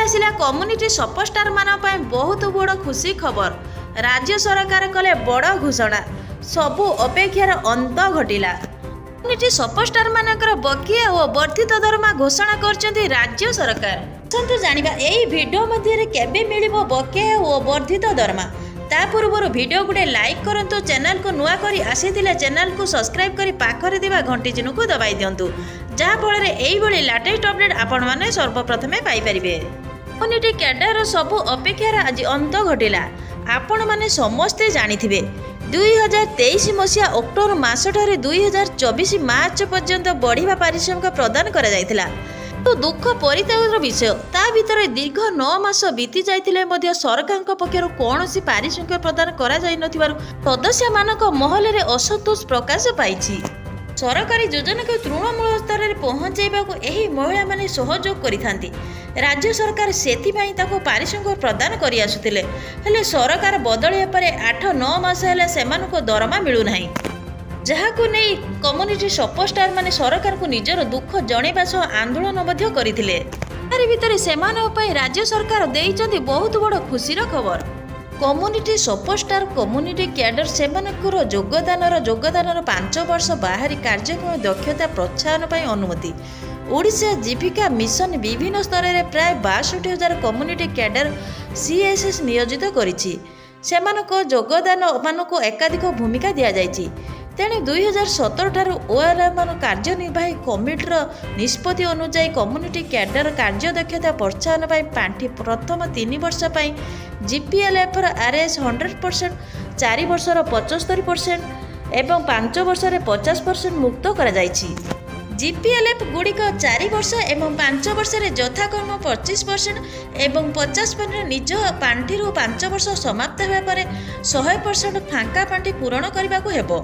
आसिला community superstar मान बहुत बड़ खुशी खबर। राज्य सरकार कले बड़ घोषणा, सबु अपेक्षार अंत घटिला। कम्युनिटी सुपरस्टार मानकर बकिया और वर्धित दरमा घोषणा करछन्ती राज्य सरकार। आसंतु जानिबा एही वीडियो मध्य केबे मिलिबो बकिया और वर्धित दरमा। ता पूर्व वीडियो गुडे लाइक करंतु, चैनल को नुआ करी आसीथिले चैनल को सब्सक्राइब करी पाखरे दिबा घंटी चिन्ह को दबाई दियंतु, जहा फल एही भली लेटेस्ट अपडेट आपण माने सर्वप्रथमे पाई परिबे। कम्युनिटी कैडर सबु अपेक्षार आज अंत घटिला। आपण माने समस्ते जानिथिबे 2023 मसीहा अक्टोबर मास ठारे 2024 मार्च पर्यंत बढ़िया पारिश्रमिक प्रदान करा जायतिला। तो दुख परित्यागर विषय ता भितर दीर्घ 9 मास बीती जाइतिले मध्य सरकार पक्षर कौनसी पारिश्रमिक प्रदान करा जाय नथिबारु सदस्य मानक महल रे असंतोष प्रकाश पाइछि। सरकारी योजना को तृणमूल स्तर में पहुंचाइबा को एही महिला माने सहयोग करिथांती। राज्य सरकार सेथिपाई ताको पारिश्रमिक प्रदान करि आसुतिले, हेले सरकार बदलिया परे 8-9 मास हेले सेमानको दरमा मिलु नाही, जहाको नै कम्युनिटी सुपरस्टार माने सरकार को निजर दुख जणेबा सह आंदोलन मध्य करिथिले। तारि भितर सेमानक पई राज्य सरकार देइचंती बहुत बड़ खुशीर खबर। कम्युनिटी सुपरस्टार कम्युनिटी कैडर सेमानकर योगदानर 5 वर्ष बाहरी कार्यक्रम दक्षता प्रोत्साहन पई अनुमति। ओडिशा जीविका मिशन विभिन्न स्तर में प्राय 62,000 कम्युनिटी कैडर सीएसएस नियोजित करिछि। सेमानक योगदान मानक एकाधिक भूमिका दिया जाइछि। तेणु 2017 ठारू ओआरएम कार्यनिर्वाही कमिटीर निष्पत्ति अनुसार कम्युनिटी कैडर कार्य दक्षता प्रोत्साहन पांठि प्रथम 3 वर्ष जीपीएलएफ आरएस 100%, 4 वर्षर 75% एवं 5 वर्ष 50% मुक्त करा जाइछि। जीपीएलएफ गुड़िक 4 वर्ष एवं 5 वर्ष यथाक्रम 25% एवं 50% निज पांठि 5 वर्ष समाप्त होगा पर 100% फांका पांठि पूरण करने को हेबो।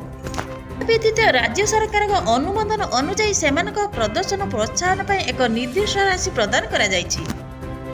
व्यतीत राज्य सरकार अनुमोदन अनुଯାୟୀ ସେମାନଙ୍କ ପ୍ରଦର୍ଶନ ପ୍ରୋତ୍ସାହନ ପାଇଁ ଏକ ନିର୍ଦ୍ଦିଷ୍ଟ ରାଶି ପ୍ରଦାନ କରାଯାଇଛି।